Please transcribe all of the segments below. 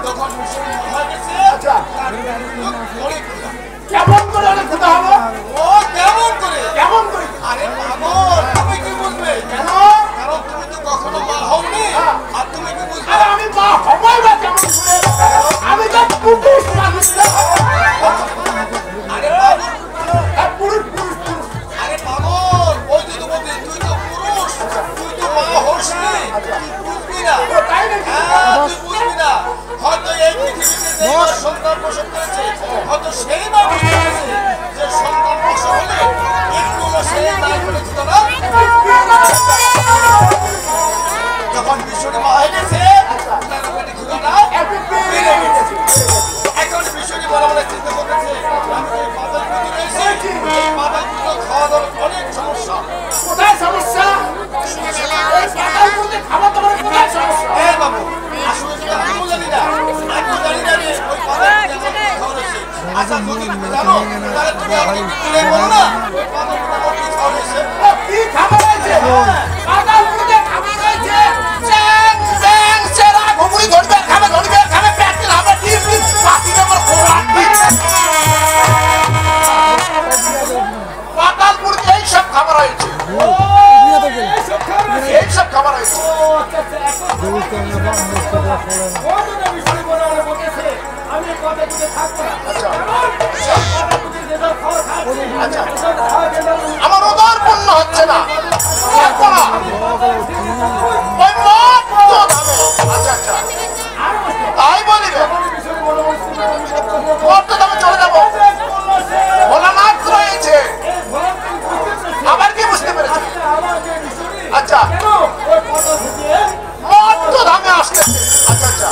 তখন মিশরে হয়ে গেছে। আচ্ছা কেমন করে অনেক ক্ষুধা হলো? ও কেমন করে? কেমন করে? আরে পাগল, তুমি কি বুঝবে? কেন? কারণ তুমি তো কখনো মা হওনি। আর তুমি কি বুঝবে? আরে আমি মা হবই বা কেমন করে? আমি তো পুরুষ মানুষ না। আরে পাগল, পুরুষ পুরুষ পুরুষ। আরে পাগল, ওই যে তোমাকে তুই তো পুরুষ, তুই তো মা হসনি, তুই বুঝবি না। তাই নাকি? হ্যাঁ, তুই বুঝবি না। হয়তো এই পৃথিবীতে যে মা সন্তান প্রসব করেছে, হয়তো সেই মা বুঝতে পেরেছে যে সন্তান প্রসব হলে একটু সেই না করেছিল না। যখন বিশ্বরে মা হয়ে গেছে, তার পেটে ক্ষুধাটা বেড়ে গেছে। এখন বিশ্বরে বড় বড় চিন্তা করতেছে, আমি যে পাতাল পুঁতি রয়েছে, এই পাতাল পুঁতি খাওয়া দাওয়ার অনেক সমস্যা। কোথায় সমস্যা? এই পাতাল পুঁতি খাওয়া দাওয়ার কোথায় সমস্যা? এ বাবু, আসলে তো আমিও জানি না। আমিও জানি না যে ওই পাতাল পুঁতি আমার কি খাওয়া রয়েছে। আচ্ছা, যদি তুমি জানো, তাহলে তুমি আমাকে খুলে বলো না, ওই পাতাল পুঁতি আমার কি খাওয়া রয়েছে। ও কি খাবার হয়েছে? পাতাল পুঁতি খাবার হয়েছে। চ্যাং চ্যাং চেরা ঘুমুরি ধরবে খাবে প্যাকেট হবে ডিম ডিম বাসি নম্বর খোরাক। পাতাল পুঁতি এই সব খাবার হয়েছে। এই সব খাবার হয়েছে। আমার উদার পূর্ণ হচ্ছে না। আচ্ছা আচ্ছা তাই বলিবে কত দামে চলে যাবো? ভোলা মাত্র রয়েছে। আবার কি বুঝতে পেরেছি? আচ্ছা কত দামে আসতেছে। আচ্ছা আচ্ছা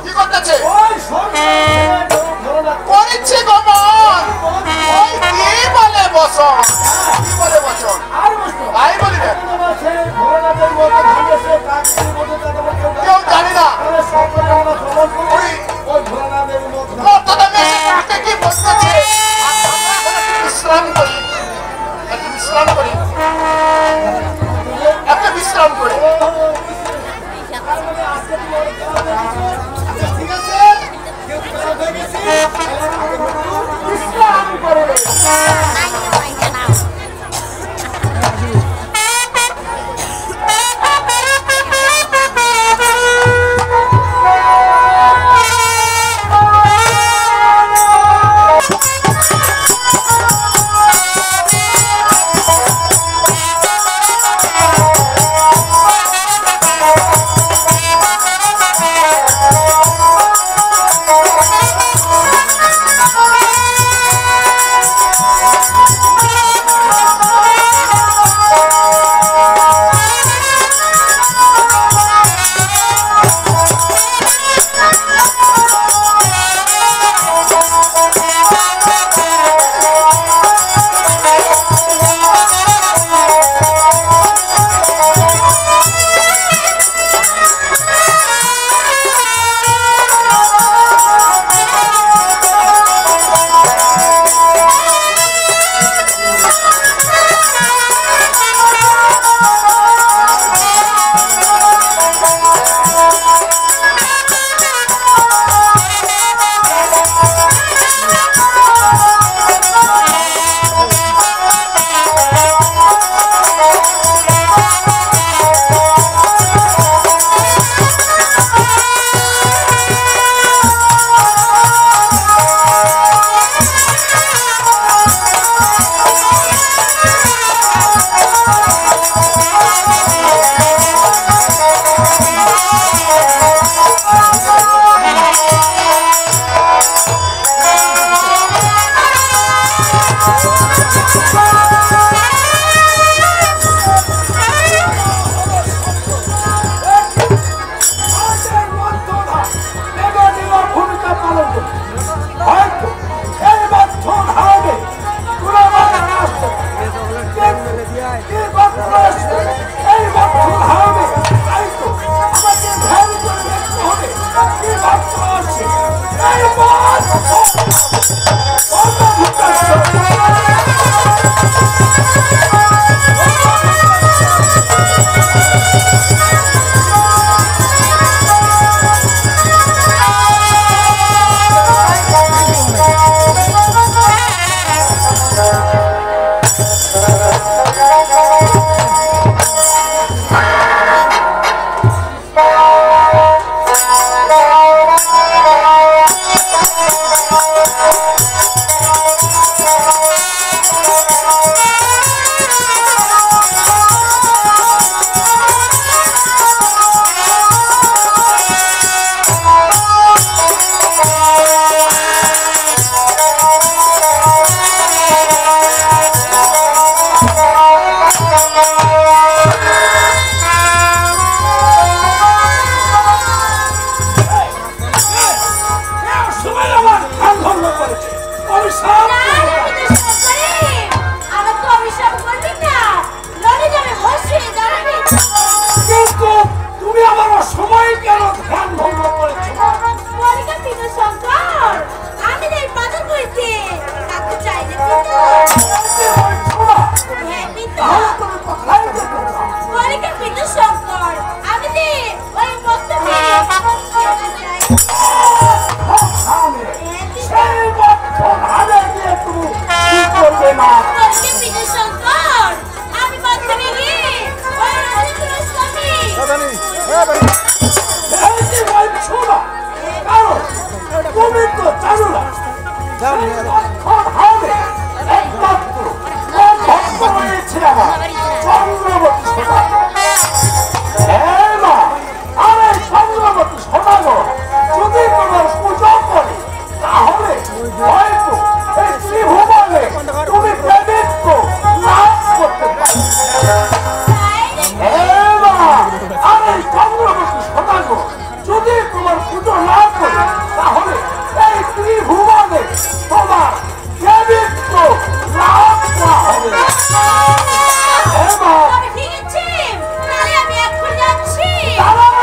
কি করতেছে? করেছে গমন। ওই কি বলে বচন? কি বলে বচন? তাই বলিবেন কেউ জানি না। কত দামে তাকে কি বলতেছে? বিশ্রাম করি, একটু বিশ্রাম করি, একটু বিশ্রাম করি। ঠিক আছে, বিশ্রাম করবে। কেন ধ্যান ভঙ্গ করেছো? বলিকা পিতা শঙ্কর, আমি এই পাথর কইতে কাকু চাইলে পিতা। হ্যাঁ পিতা। তুমি কোথায় যেতে চাও? বলিকা পিতা শঙ্কর, আমি ওই মস্তকে চাই। সেই বর্তমানে গিয়ে তুমি কি করবে মা? বলিকা পিতা শঙ্কর, আমি মস্তকে গিয়ে ওই রাজেন্দ্র স্বামী। এই কি বলছো না? কারণ তুমি তো জানো না হবে একমাত্র ভক্ত রয়েছে আমার চন্দ্রবতী সদাগর। হ্যাঁ মা, আর এই চন্দ্রবতী সদাগর যদি তোমার পুজো করে তাহলে হয়তো এই ত্রিভুবনে তুমি দেবীত্ব লাভ করতে পারবে। হ্যাঁ মা, আর এই চন্দ্রবতী সদাগর যদি তোমার পুজো না করে তাহলে এই ত্রিভুবনে তোমার দেবীত্ব লাভ করা হবে। হ্যাঁ মা, তবে ঠিক আছে, তাহলে আমি এখন যাচ্ছি। দাঁড়াও।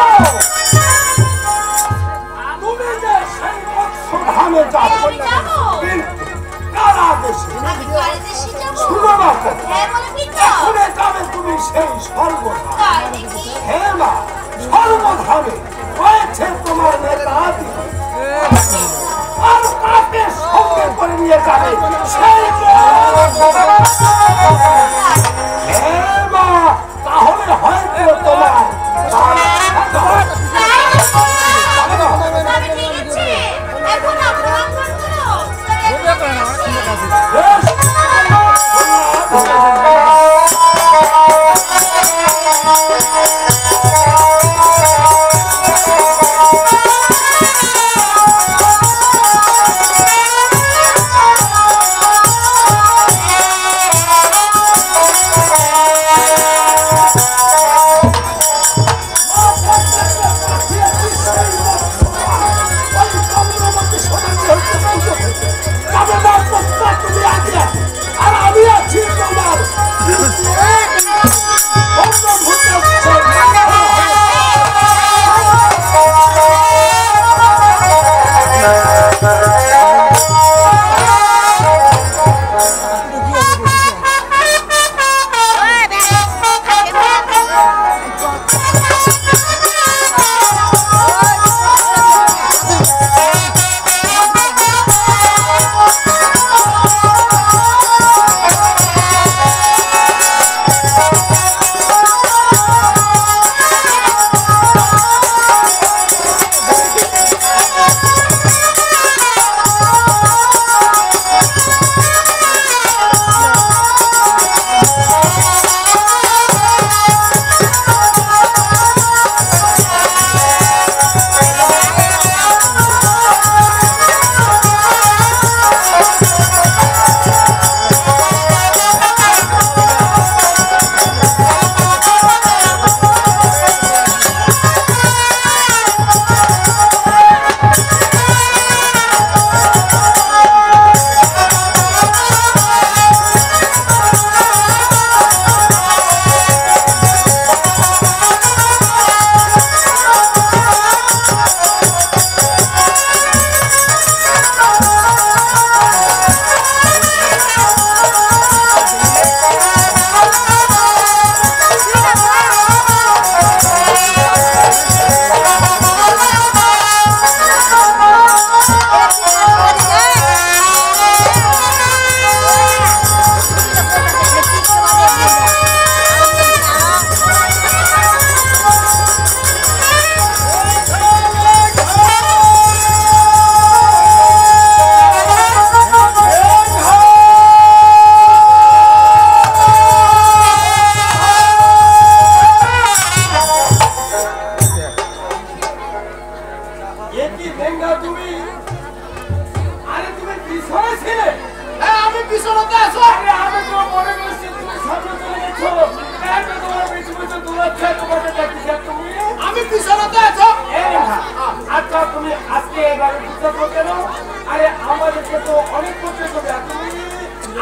তুমি যে সেই মৎস্যধামে যাবে আমি যাবো। কিন্তু কার আদেশে? আমি কার দেশে যাবো? শুনো না তো, হ্যাঁ বলে পিতা। এখনে যাবে তুমি সেই স্বর্গধাম। তাই নাকি? হ্যাঁ মা, স্বর্গধামে রয়েছে তোমার নেতাদি। আর তাকে সঙ্গে করে নিয়ে যাবে সেই হ্যাঁ মা, তাহলে হয়তো তোমার তবে ঠিক আছে, এখন আপনারা করো। আর আমি আছি তোমার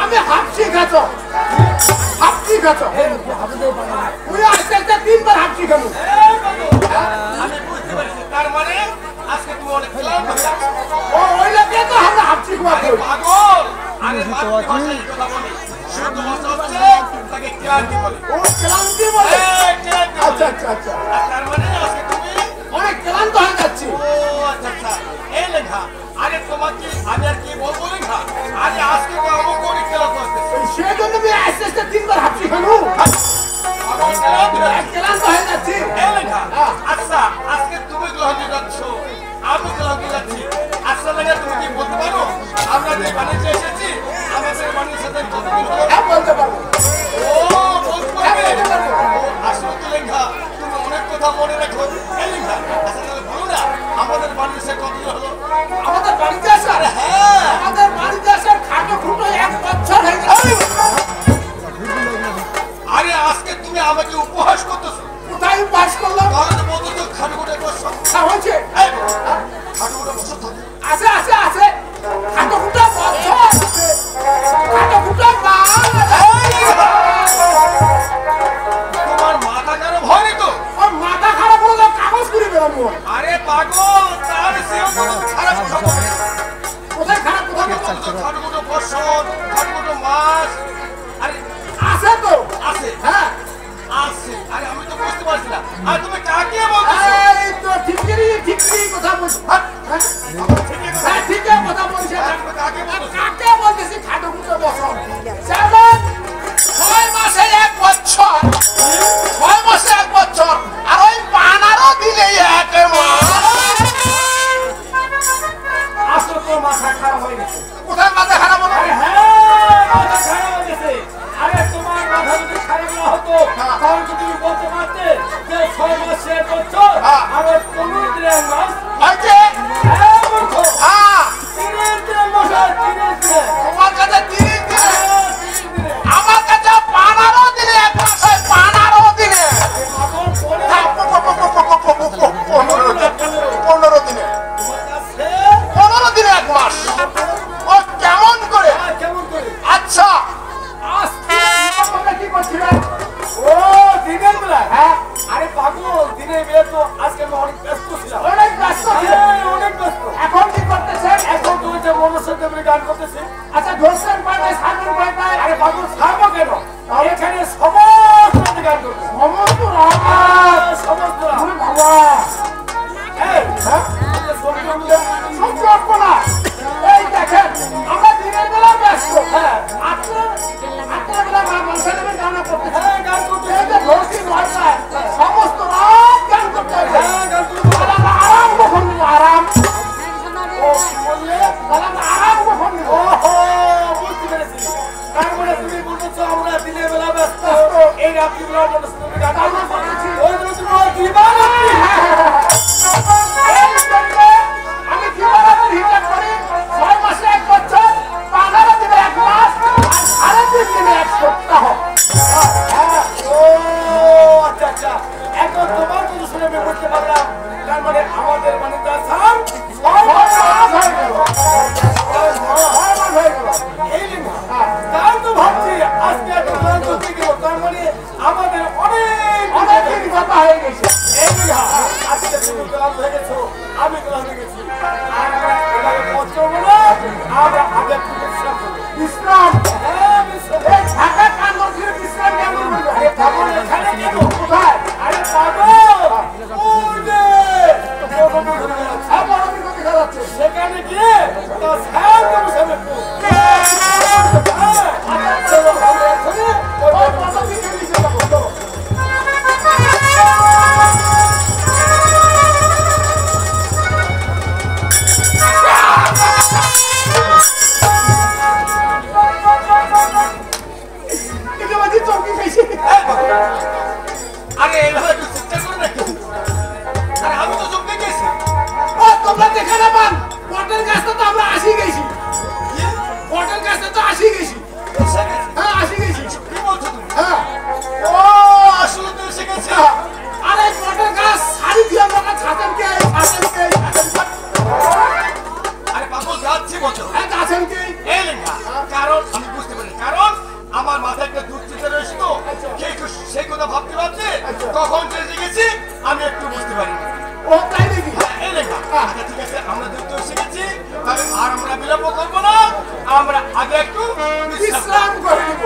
আমি হাঁপছি খাচ্ছ হাঁপছি খাচ্ছ তুই আস্তে আস্তে 3 বার হাঁপছি খাবো আমি বুঝতে পারছি পাগল আরে বাকি ভাষায় কথা বলি শুদ্ধ ভাষা হচ্ছে তাকে ক্লান্তি বলে ও ক্লান্তি বলে আচ্ছা আচ্ছা আচ্ছা তার মানে আজকে তুমি অনেক ক্লান্ত হয়ে যাচ্ছি ও আচ্ছা এই লেখা আরে তোমাকে আমি আর কি বলবো লেখা আরে আজকে তো আমার কোন খেলা করতেছে সেই জন্য আমি আস্তে আস্তে তিনবার হাঁটছি কেন ক্লান্ত হয়ে যাচ্ছি এই লেখা আচ্ছা আজকে তুমি গ্রহণ যাচ্ছ আমি গ্রহণ যাচ্ছি আচ্ছা লেখা তুমি কি বলতে পারো আমরা যে বাণিজ্য এসেছি আমাদের বাণিজ্যের সাথে কতদিন হলো হ্যাঁ বলতে পারবো ও বলতে পারবে আসলে কি লেখা তুমি অনেক কথা মনে রাখো এই লেখা আচ্ছা তাহলে বলো না আমাদের বাণিজ্যের কতদিন হলো আমাদের বাড়িতে আসার হ্যাঁ আমাদের বাড়িতে আসার খাটো খুঁটো 1 বছর হয়ে গেছে আরে আজকে তুমি আমাকে উপহাস করতেছো কোথায় পাস করলাম তাহলে বলতো তো খাটুকুটে বসো হয়েছে খাটুকুটে বসো থাকে আছে আছে আছে খাটো খুঁটো বছর খাটো খুঁটো তোমার মাথা কেন ভয় নেই তো ওর মাথা খারাপ হলো কাগজ করে বেরোবো আরে পাগল তার সেও কোনো খারাপ কথা বলে না। কোথায় খারাপ কোথায় খাটুকুটে বসো খাটুকুটে মাছ আরে আছে তো আছে হ্যাঁ আছে আরে আমি তো বুঝতে পারছি না আর তুমি কাকে বলতেছো এই তো ঠিকই কথা বলছি হ্যাঁ ঠিকই কথা বলছি তুমি কাকে বলতেছো কাকে বলতেছি খাটো খুঁটো বছর 6 মাসে 1 বছর 6 মাসে 1 বছর আর ওই পানারও দিলে 1 মাস আসলে তো মাথা খারাপ হয়ে গেছে কোথায় মাথা খারাপ হলো হ্যাঁ মাথা খারাপ হয়ে গেছে আরে তোমার মাথা যদি খারাপ না হতো তাহলে তো তুমি বলতে পারতে যে 6 মাসে 1 বছর আর 15 দিনের 1 মাস হয়েছে হ্যাঁ মূর্খ হ্যাঁ 3 দিনের মাস আর 3 দিনের তোমার কাছে 30 দিনে হ্যাঁ 3 দিনে আমার কাছে পানারও দিলে 1 মাস হয় পানারও দিনে পাগল পড়ে 15 দিনে তোমার কাছে 15 দিনে 1 মাস ও কেমন করে কেমন করে আচ্ছা আস্তে তোমরা কি করছিলেন ও দিনের বেলা হ্যাঁ আরে পাগল দিনের বেলা তো আজকে আমি অনেক ব্যস্ত ছিলাম অনেক ব্যস্ত ছিলেন হ্যাঁ অনেক ব্যস্ত এখন কি করতেছেন এখন তুমি যে মনুষ্য দেবের গান করতেছি আচ্ছা ধরছেন পাঠায় সাধন পাঠায় আরে পাগল ছাড়বো কেন এখানে সমস্ত গান করতেছি সমস্ত রহমান সমস্ত ওরে বাবা এই হ্যাঁ ছবিটা মিলে সহ্য করবো না এই দেখেন আমরা দিনের বেলা ব্যস্ত হ্যাঁ আপনার বেলা মানুষের নেবে গান করতেছে হ্যাঁ গান এই করতেছি যে ধরছি ভাষায় সমস্ত রাত গান করতে হবে হ্যাঁ গান করতেছি তাহলে আমরা আরাম কখন নিব আরাম ও কি বললে তাহলে আমরা আরাম কখন নিব ওহো বুঝতে পেরেছি তার মানে তুমি বলছো আমরা দিনের বেলা ব্যস্ত এই রাত্রি বেলা মনুষ্য দেবের গান করতেছি ওই জন্য তুমি দিবার এই জন্য আমি জীবনের হিসাব করি 6 মাসে 1 বছর 15 দিনে 1 মাস আর 3 দিনে 1 সপ্তাহ ও আচ্ছা আচ্ছা এখন তোমার কথা শুনে আমি বুঝতে পারলাম তার মানে আমাদের মানে তার সাম 6 মাস হয়ে গেল 6 মাস হয়ে গেল এই লিঙ্গা তার তো ভাবছি আজকে একটা গান করতে গেল তার মানে আমাদের অনেক অনেক দিন কথা হয়ে গেছে এই লিঙ্গা আজকে তুমি গান হয়ে গেছো আমি গান হয়ে গেছি আর আমরা এভাবে কষ্ট বলো আমরা আগে একটু বিশ্রাম করবো বিশ্রাম হ্যাঁ বিশ্রাম এই ঢাকা কান্দর দিয়ে বিশ্রাম কেমন করবে আরে পাগল এখানে কেন কোথায় আরে পাগল ওই যে বড় ধরে বেড়াচ্ছে। হ্যাঁ বড় দিকে দেখা যাচ্ছে সেখানে গিয়ে তো শান্ত বসে একটু চলো আমরা এখানে ওই বড় দিকে নিচে যাবো চলো। এটা বাজি চৌকি খাইছে আরে এইভাবে একটু চিন্তা করে রাখি আরে আমি তো জমে গেছি ও তোমরা দেখে না পান পটের গাছটা তো আমরা আসি গেছি পটের গাছটা তো আসি গেছি এসে গেছি হ্যাঁ আসি গেছি কি বলছো তুমি হ্যাঁ ও আসলে তো এসে গেছি আরে পটের গাছ শাড়ি দিয়ে আমরা ছাতেন কে আরে পাগল যাচ্ছি বলছো আছেন কে এই লেখা কারণ আমি বুঝতে পারি কারণ আমার মাথায় একটা দুশ্চিন্তা রয়েছে তো সেই কথা ভাবতে ভাবতে কখন যে গেছি আমি একটু বুঝতে পারি ও তাই নাকি এই লেখা আচ্ছা ঠিক আছে আমরা যেহেতু শিখেছি তাহলে আর আমরা বিলম্ব করবো না আমরা আগে একটু বিশ্রাম করে নিব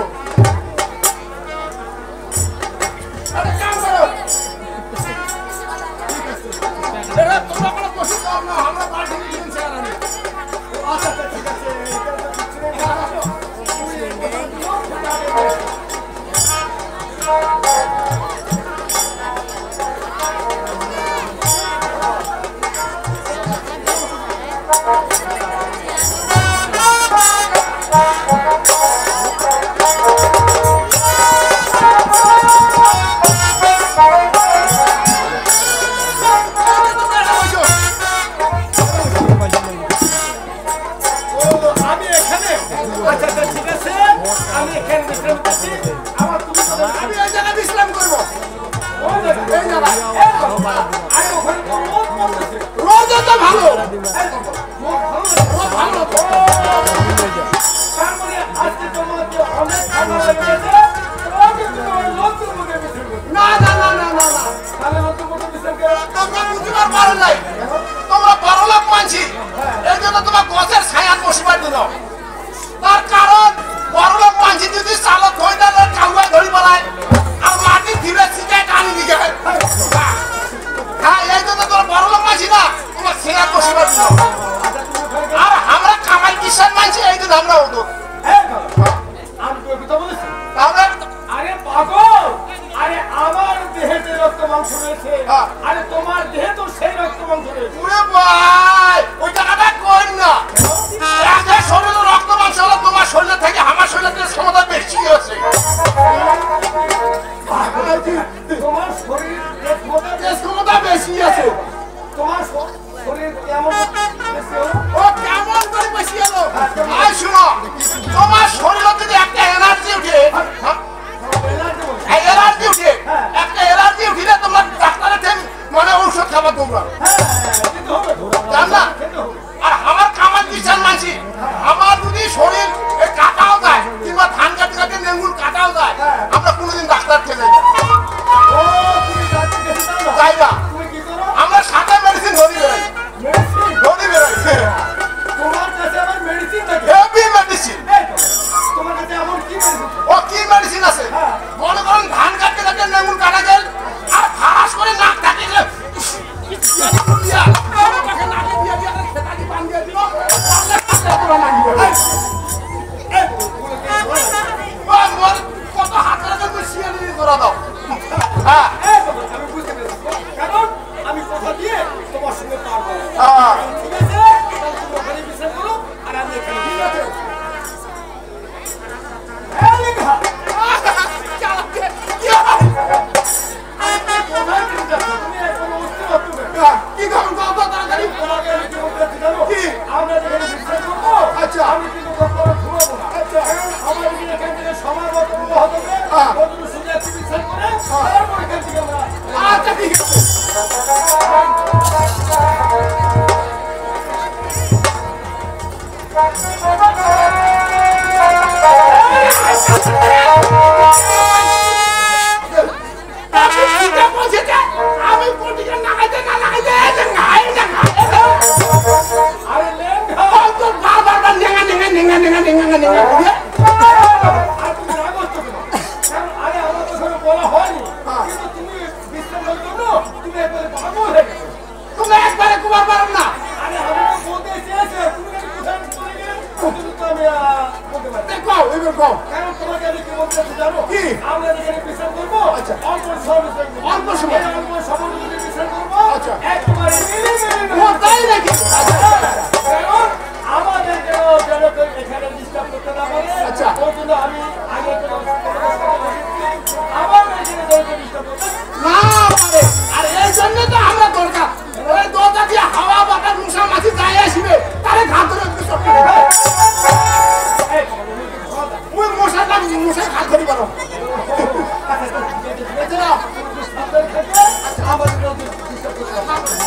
তোমরা কোনো প্রশ্ন কর না আমরা পার্টি নিয়ে আচ্ছা ঠিক আছে আমাদের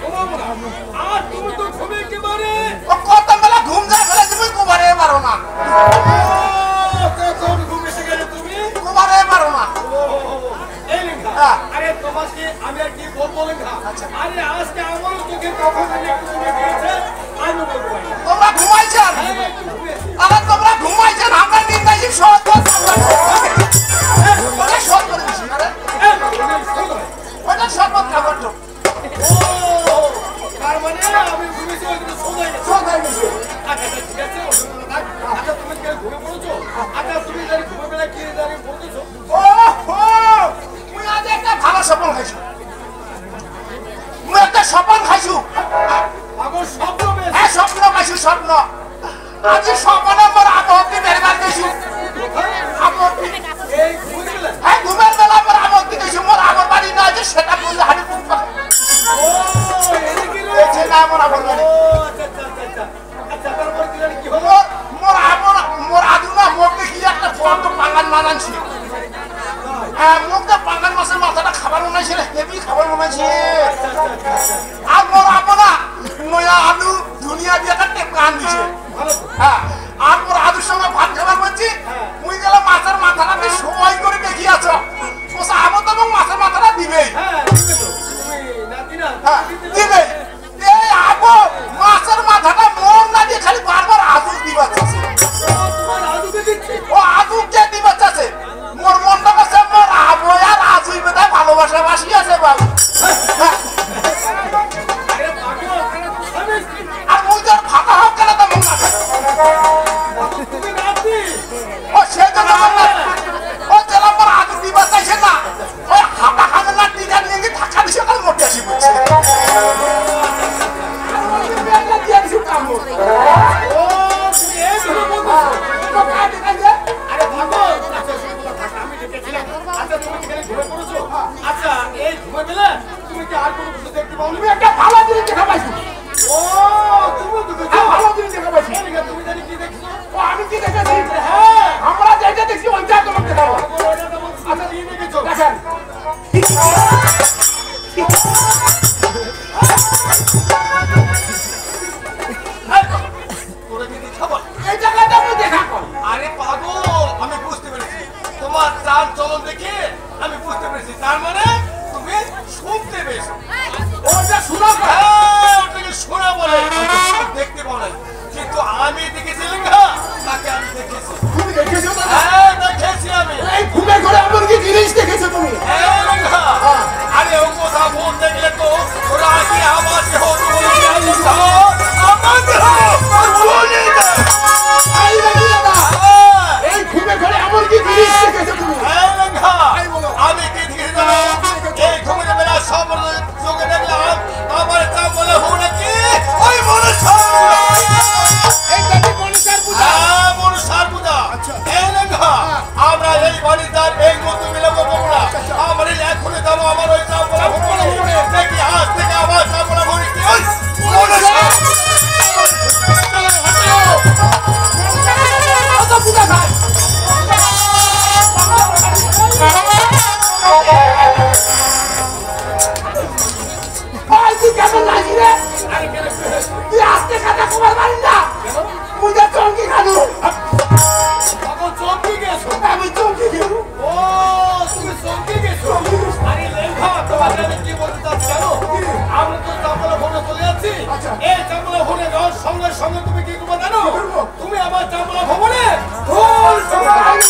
ঘুমাবো না। আর তুমি তো ঘুমে একেবারে ও কত বেলা ঘুম যায় ফেলে তুমি ঘুমারে পারো না। কখন ঘুম এসে গেলে তুমি? ঘুমারে পারো না। এই লেখা। হ্যাঁ। আরে তোমাকে আমি আর কি বলবো লেখা? আরে আজকে আমারও তোকে কখন জানি একটু ঘুমে গিয়েছে, আমি বলবো ভাই। তোমরা ঘুমাইছেন? হ্যাঁ, একটু ঘুমিয়েছি। আরে তোমরা ঘুমাইছেন, আমরা নির্দেশিক শোধ করছি। ওটা শোধ করে দিছি, আরে ওটা শপথ খাবার তো। তার মানে আমি ঘুমিয়েছি, ওই কিন্তু শোধাই গেছে। শোধ হয়ে গেছে। আচ্ছা ঠিক আছে, আচ্ছা তুমি কি ঘুমে পড়েছো? আচ্ছা তুমি জানি ঘুমে বেলা কি জানি পড়তেছো? ও হো, মুই আজ একটা ভালো স্বপ্ন খাইছো। মুই একটা স্বপ্ন খাইছো। আগর স্বপ্ন পেয়েছি। হ্যাঁ স্বপ্ন খাইছো, স্বপ্ন। আজি স্বপ্নে মোর আমতি বেরবার দিছো। আমতি। এই ঘুমে বেলা? হ্যাঁ ঘুমের বেলা মোর আমতি দিছো। মোর আমার বাড়ি না যে সেটা বললে হাড়ি পুকবা। ও এদিকে রে। এই যে না মোর আমার বাড়ি। ও আচ্ছা আচ্ছা আচ্ছা আচ্ছা। আচ্ছা তারপর কি জানি কি হলো? মোর আদু না মুখে কি একটা বন্ধ পাঙ্গান মানানছি। হ্যাঁ মুখে পাঙ্গান মাছের মাথাটা খাবার বানাইছিল, হেভি খাবার বানাইছে। আচ্ছা আচ্ছা আচ্ছা আচ্ছা। আর মোর আপনা নয়া আলু দুনিয়া দিয়ে একটা টেপকা আন দিছে। ভালো তো। হ্যাঁ আর মোর আদুর সঙ্গে ভাত খাবার বলছি। মুই গেলাম মাছের মাথাটা সবাই করে দেখি আছো। ওসা আমো তো এবং মাছের মাথাটা দিবেই। হ্যাঁ দিবে তো। তুমি নাতি না? হ্যাঁ দিবে। এই আবো মাছের মাথাটা মন না দিয়ে খালি বারবার আদু দিবা চাচ্ছে। তোমার আলুকে দিচ্ছি। ও আদু কে দিবা চাচ্ছে। মোর মনটা কাছে মোর আবো আর আজুই বেদায় ভালোবাসা বাসি আছে বাবু। আরে পাগল, আরে তুমি স্বামী। আর মুই তোর ফাটা হোক কেন তো মন না। তুমি নাতি। ও সে জন্য মন না। ও জেলা মোর আদু দিবা চাইছে না। ওই হাঁটা খাবে না টিকা নিয়ে থাকা দিছে কাল মোটে আসি বলছে। ও তুমি এই ধরে বলছো। আরে পাগল। আচ্ছা শোনো কথা, আমি দেখেছিলাম। আচ্ছা তুমি কি ঘুরে পড়েছো? আচ্ছা এই ঘুমে বেলা তুমি কি আর কোনো কিছু দেখতে পাওনি? তুমি একটা ভালো জিনিস দেখা পাইছো। ও তুমি দেখেছো? হ্যাঁ, ভালো জিনিস দেখা পাইছি। এই লেখা, তুমি জানি কি দেখছো? ও আমি কি দেখেছি? হ্যাঁ আমরা যেটা দেখছি ওইটা তোমাকে দেখাবো। পাগল, ওইটা তো বলছি। আচ্ছা কি দেখেছো? দেখেন তোরা কি খাবার? এই জায়গাটা আমি দেখা কর। আরে পাগল, আমি বুঝতে পেরেছি। তোমার চাল চলন দেখে আমি বুঝতে পেরেছি। তার মানে তুমি শুনতে পেয়েছো। ওটা শোনা কর। হ্যাঁ, ওটাকে শোনা বলে। দেখতে পাও নাই। কিন্তু আমি দেখেছি লেখা, তাকে আমি দেখেছি। তুমি দেখেছো তো? হ্যাঁ, দেখেছি আমি। এই ঘুমে ঘরে এমন কি জিনিস দেখেছো তুমি? হ্যাঁ, লেখা। আরে ও কথা বলতে গেলে তো ওরা কি আমার দেহ আমার দেহ চলে যায়। এই দেখি দাদা, হ্যাঁ। এই ঘুমে ঘরে এমন কি জিনিস দেখেছো তুমি? হ্যাঁ, লেখা। আমি কি দেখেছি জানো? এই ঘুমের বেলা সব চোখে দেখলাম আমার তা বলে হলো কি ওই মনুষ্য। এইটা কি মনুষ্যের পূজা? হ্যাঁ, মনুষ্যার পূজা। এই লেখা, আমরা এই বাড়িটার এই মতো মিলে করবো না। আমার এই এখনই যাবো আমার ওই চাপড়া ভবনে। দেখি আজ থেকে আমার চাপড়া ভবনে কি ওই মনুষ্য। কত পূজা খায়? ওই তুই কেমন লাগি রে? আরে কেন তুই আজকে কাটা কুমার বাড়ি না। পূজা চঙ্কি খানু। তখন চমকে গেছো? আমি চঙ্কি খানু। ও তুমি চমকে গেছো? আরে লেখা, তোমাকে আমি কি বলতে চাচ্ছি জানো? আমরা তো চাপড়া ভবনে চলে যাচ্ছি। এই চাপড়া ভবনে যাওয়ার সঙ্গে সঙ্গে তুমি কি করবে জানো? তুমি আমার চাপড়া ভবনে ঢোল পেটাবে।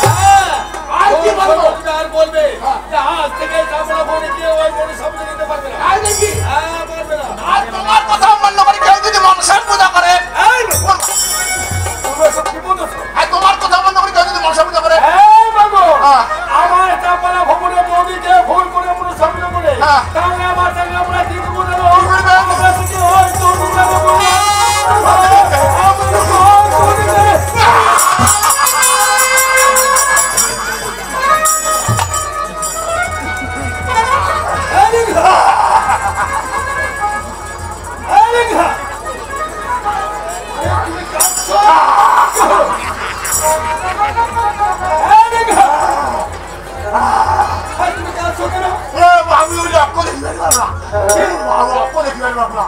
হ্যাঁ, আর কি ঢোল বলবো? পেটাবে আর বলবে যে আজ থেকে চাপড়া ভবনে কেউ ওই মনে সামনে নিতে পারবে না। আয় দেখি। হ্যাঁ, পারবে না। আর তোমার কথা মান্য করে কেউ যদি মনসার পূজা করে, এই তুমি এসব কি বলছো? আর তোমার কথা মান্য করে কেউ যদি মনসার পূজা করে, এই বাবু, হ্যাঁ। আমার চাপড়া ভবনে বৌদিকে ভুল করে মনে সামনে করে হ্যাঁ। তাহলে আমার সঙ্গে আমরা কি করবো জানো? রাখলাম